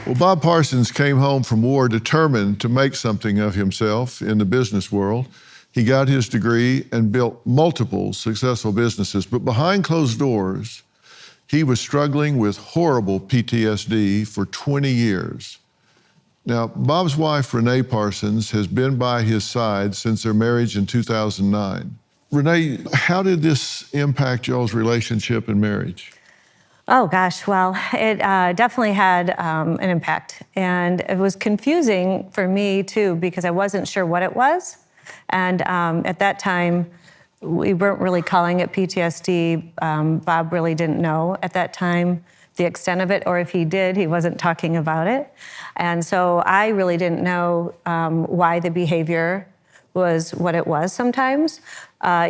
Well, Bob Parsons came home from war determined to make something of himself in the business world. He got his degree and built multiple successful businesses, but behind closed doors, he was struggling with horrible PTSD for 20 years. Now, Bob's wife, Renee Parsons, has been by his side since their marriage in 2009. Renee, how did this impact y'all's relationship and marriage? Oh gosh, well, it definitely had an impact. And it was confusing for me too, because I wasn't sure what it was. And at that time, we weren't really calling it PTSD. Bob really didn't know at that time the extent of it, or if he did, he wasn't talking about it. And so I really didn't know why the behavior was what it was sometimes.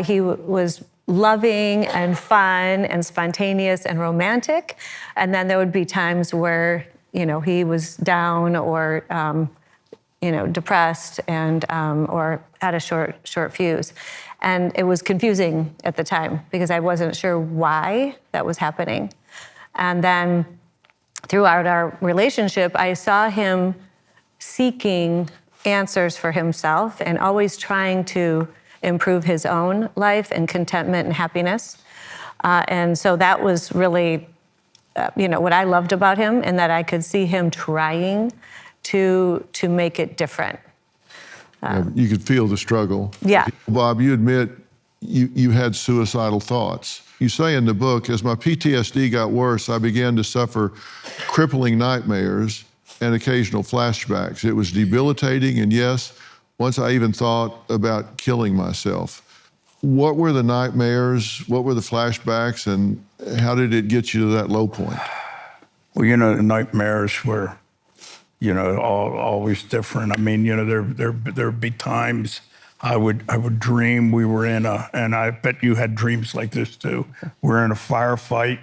He was loving and fun and spontaneous and romantic. And then there would be times where, he was down or, depressed and, or had a short fuse. And it was confusing at the time because I wasn't sure why that was happening. And then throughout our relationship, I saw him seeking answers for himself and always trying to improve his own life and contentment and happiness. And so that was really, what I loved about him, and that I could see him trying to make it different. You could feel the struggle. Yeah. Bob, you admit you had suicidal thoughts. You say in the book, as my PTSD got worse, I began to suffer crippling nightmares and occasional flashbacks. It was debilitating, and yes, once I even thought about killing myself. What were the nightmares? What were the flashbacks? And how did it get you to that low point? Well, the nightmares were, always different. I mean, there'd be times I would dream we were in and I bet you had dreams like this too. We're in a firefight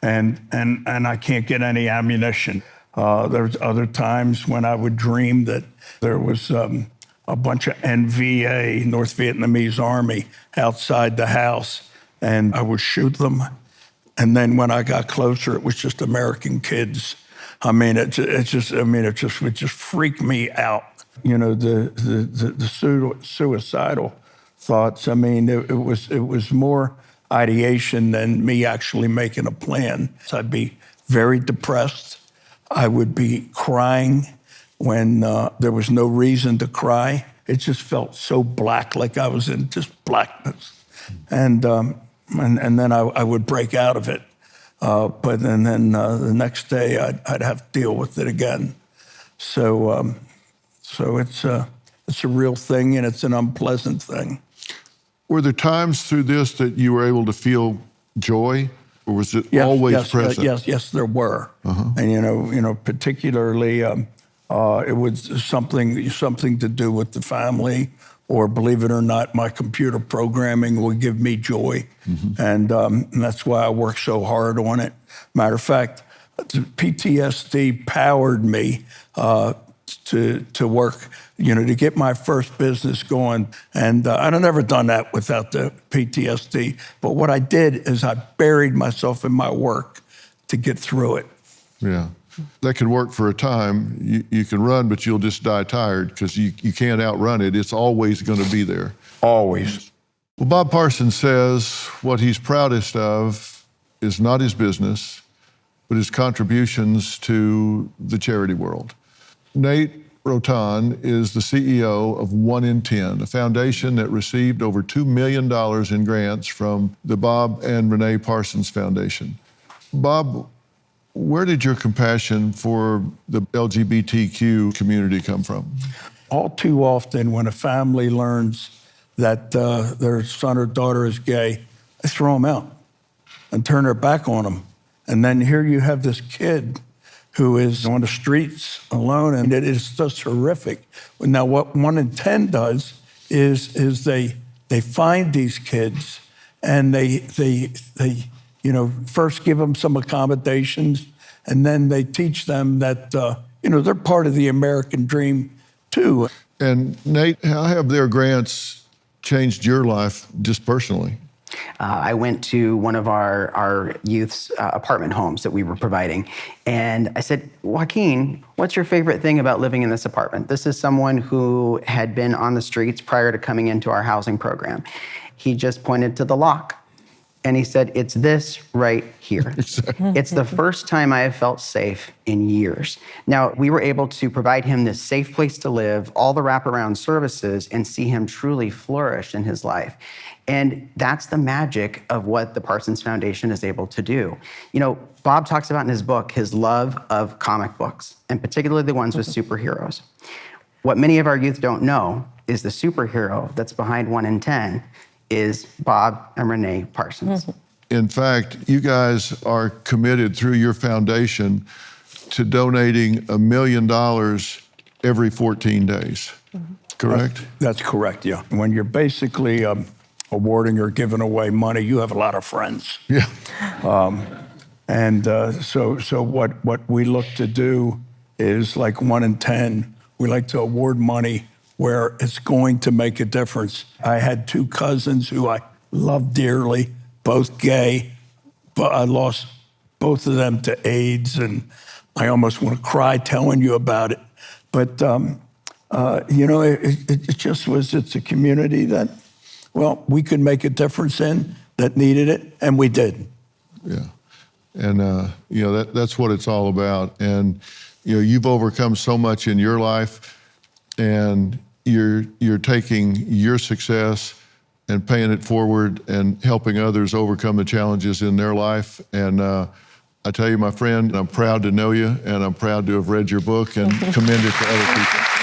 and I can't get any ammunition. There's other times when I would dream that there was a bunch of NVA, North Vietnamese Army, outside the house, and I would shoot them. And then when I got closer, it was just American kids. I mean, it would just freak me out. The suicidal thoughts. I mean, it was more ideation than me actually making a plan. So I'd be very depressed. I would be crying when there was no reason to cry. It just felt so black, like I was in just blackness. And then I would break out of it. But then the next day I'd have to deal with it again. So it's a real thing, and it's an unpleasant thing. Were there times through this that you were able to feel joy, or was it always present? Yes, there were. Uh-huh. And particularly it was something to do with the family, or believe it or not, my computer programming would give me joy, and that's why I work so hard on it. Matter of fact, PTSD powered me to work, to get my first business going. And I'd never done that without the PTSD. But what I did is I buried myself in my work to get through it. Yeah, that can work for a time. You can run, but you'll just die tired because you can't outrun it. It's always going to be there. Always. Well, Bob Parsons says what he's proudest of is not his business, but his contributions to the charity world. Nate Rotan is the CEO of 1 in 10, a foundation that received over $2 million in grants from the Bob and Renee Parsons Foundation. Bob, where did your compassion for the LGBTQ community come from? All too often when a family learns that their son or daughter is gay, they throw them out and turn their back on them. And then here you have this kid who is on the streets alone, and it is just horrific. Now, what 1 in 10 does is they find these kids, and they first give them some accommodations, and then they teach them that they're part of the American dream too. And Nate, how have their grants changed your life just personally? I went to one of our youth's apartment homes that we were providing. And I said, Joaquin, what's your favorite thing about living in this apartment? This is someone who had been on the streets prior to coming into our housing program. He just pointed to the lock. And he said, it's this right here. It's the first time I have felt safe in years. Now, we were able to provide him this safe place to live, all the wraparound services, and see him truly flourish in his life. And that's the magic of what the Parsons Foundation is able to do. You know, Bob talks about in his book his love of comic books, and particularly the ones with superheroes. What many of our youth don't know is the superhero that's behind 1 in 10 is Bob and Renee Parsons. In fact, you guys are committed through your foundation to donating $1 million every 14 days, correct? That's correct, yeah. When you're basically awarding or giving away money, you have a lot of friends. Yeah. So what we look to do is like 1 in 10, we like to award money where it's going to make a difference. I had 2 cousins who I love dearly, both gay, but I lost both of them to AIDS, and I almost want to cry telling you about it. But, you know, it just was, it's a community that, well, we could make a difference in, that needed it, and we did. Yeah. And, you know, that's what it's all about. And, you know, you've overcome so much in your life, and you're taking your success and paying it forward and helping others overcome the challenges in their life. And I tell you, my friend, I'm proud to know you, and I'm proud to have read your book and commend it to other people.